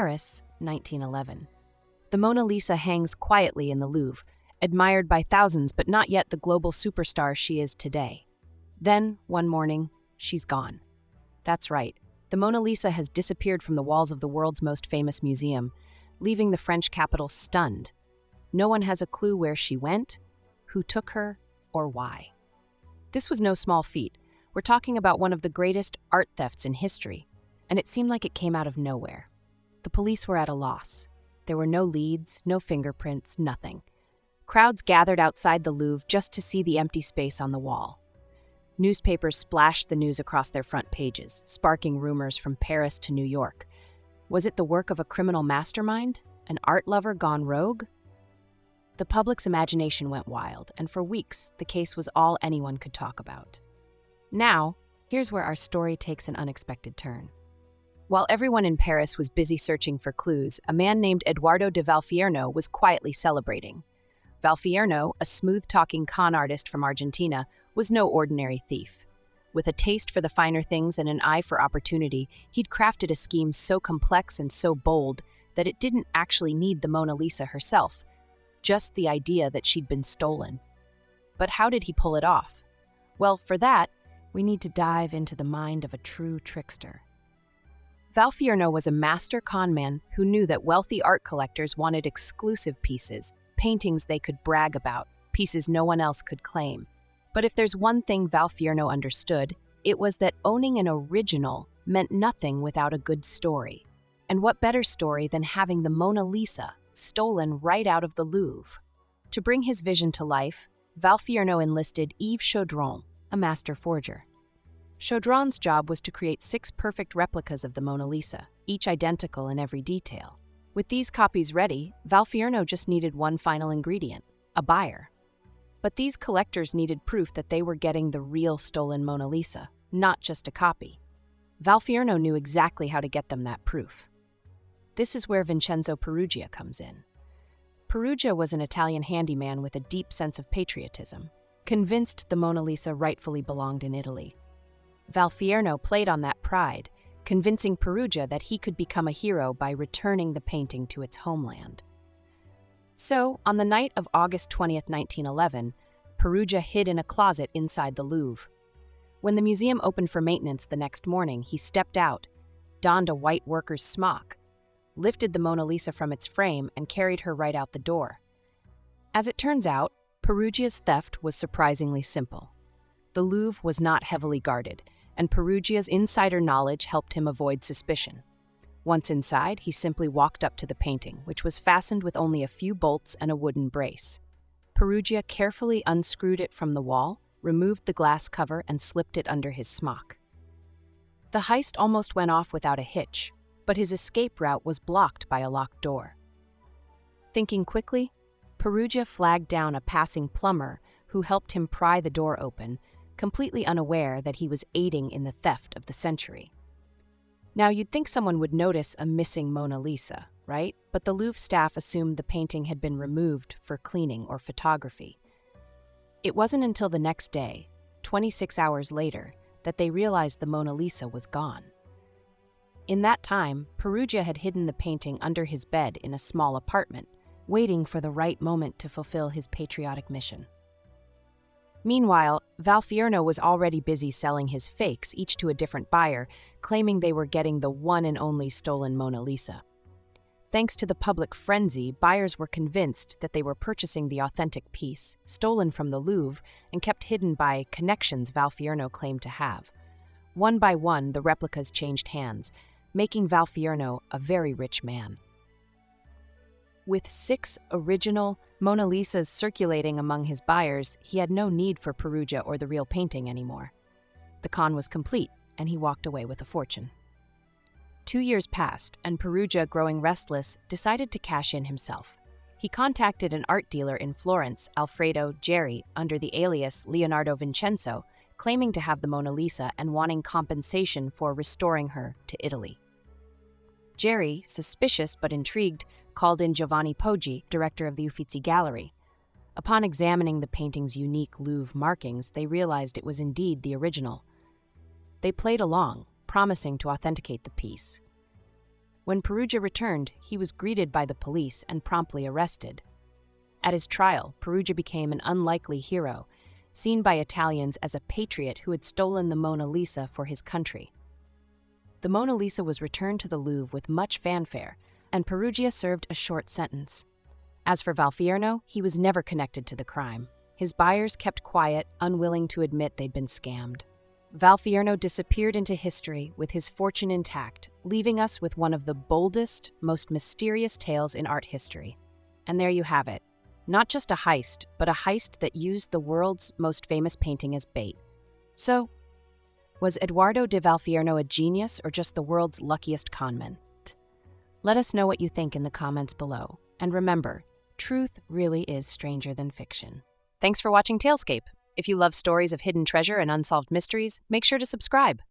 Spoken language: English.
Paris, 1911. The Mona Lisa hangs quietly in the Louvre, admired by thousands but not yet the global superstar she is today. Then, one morning, she's gone. That's right, the Mona Lisa has disappeared from the walls of the world's most famous museum, leaving the French capital stunned. No one has a clue where she went, who took her, or why. This was no small feat. We're talking about one of the greatest art thefts in history, and it seemed like it came out of nowhere. The police were at a loss. There were no leads, no fingerprints, nothing. Crowds gathered outside the Louvre just to see the empty space on the wall. Newspapers splashed the news across their front pages, sparking rumors from Paris to New York. Was it the work of a criminal mastermind? An art lover gone rogue? The public's imagination went wild, and for weeks, the case was all anyone could talk about. Now, here's where our story takes an unexpected turn. While everyone in Paris was busy searching for clues, a man named Eduardo de Valfierno was quietly celebrating. Valfierno, a smooth-talking con artist from Argentina, was no ordinary thief. With a taste for the finer things and an eye for opportunity, he'd crafted a scheme so complex and so bold that it didn't actually need the Mona Lisa herself, just the idea that she'd been stolen. But how did he pull it off? Well, for that, we need to dive into the mind of a true trickster. Valfierno was a master conman who knew that wealthy art collectors wanted exclusive pieces, paintings they could brag about, pieces no one else could claim. But if there's one thing Valfierno understood, it was that owning an original meant nothing without a good story. And what better story than having the Mona Lisa stolen right out of the Louvre? To bring his vision to life, Valfierno enlisted Yves Chaudron, a master forger. Chaudron's job was to create 6 perfect replicas of the Mona Lisa, each identical in every detail. With these copies ready, Valfierno just needed one final ingredient: a buyer. But these collectors needed proof that they were getting the real stolen Mona Lisa, not just a copy. Valfierno knew exactly how to get them that proof. This is where Vincenzo Peruggia comes in. Peruggia was an Italian handyman with a deep sense of patriotism, convinced the Mona Lisa rightfully belonged in Italy. Valfierno played on that pride, convincing Peruggia that he could become a hero by returning the painting to its homeland. So, on the night of August 20th, 1911, Peruggia hid in a closet inside the Louvre. When the museum opened for maintenance the next morning, he stepped out, donned a white worker's smock, lifted the Mona Lisa from its frame, and carried her right out the door. As it turns out, Peruggia's theft was surprisingly simple. The Louvre was not heavily guarded, and Peruggia's insider knowledge helped him avoid suspicion. Once inside, he simply walked up to the painting, which was fastened with only a few bolts and a wooden brace. Peruggia carefully unscrewed it from the wall, removed the glass cover, and slipped it under his smock. The heist almost went off without a hitch, but his escape route was blocked by a locked door. Thinking quickly, Peruggia flagged down a passing plumber who helped him pry the door open, completely unaware that he was aiding in the theft of the century. Now, you'd think someone would notice a missing Mona Lisa, right? But the Louvre staff assumed the painting had been removed for cleaning or photography. It wasn't until the next day, 26 hours later, that they realized the Mona Lisa was gone. In that time, Peruggia had hidden the painting under his bed in a small apartment, waiting for the right moment to fulfill his patriotic mission. Meanwhile, Valfierno was already busy selling his fakes, each to a different buyer, claiming they were getting the one and only stolen Mona Lisa. Thanks to the public frenzy, buyers were convinced that they were purchasing the authentic piece, stolen from the Louvre and kept hidden by connections Valfierno claimed to have. One by one, the replicas changed hands, making Valfierno a very rich man. With 6 original Mona Lisas circulating among his buyers, he had no need for Peruggia or the real painting anymore. The con was complete, and he walked away with a fortune. 2 years passed, and Peruggia, growing restless, decided to cash in himself. He contacted an art dealer in Florence, Alfredo Geri, under the alias Leonardo Vincenzo, claiming to have the Mona Lisa and wanting compensation for restoring her to Italy. Geri, suspicious but intrigued, called in Giovanni Poggi, director of the Uffizi Gallery. Upon examining the painting's unique Louvre markings, they realized it was indeed the original. They played along, promising to authenticate the piece. When Perugia returned, he was greeted by the police and promptly arrested. At his trial, Perugia became an unlikely hero, seen by Italians as a patriot who had stolen the Mona Lisa for his country. The Mona Lisa was returned to the Louvre with much fanfare, and Perugia served a short sentence. As for Valfierno, he was never connected to the crime. His buyers kept quiet, unwilling to admit they'd been scammed. Valfierno disappeared into history with his fortune intact, leaving us with one of the boldest, most mysterious tales in art history. And there you have it. Not just a heist, but a heist that used the world's most famous painting as bait. So, was Eduardo de Valfierno a genius or just the world's luckiest conman? Let us know what you think in the comments below. And remember, truth really is stranger than fiction. Thanks for watching Talescape. If you love stories of hidden treasure and unsolved mysteries, make sure to subscribe.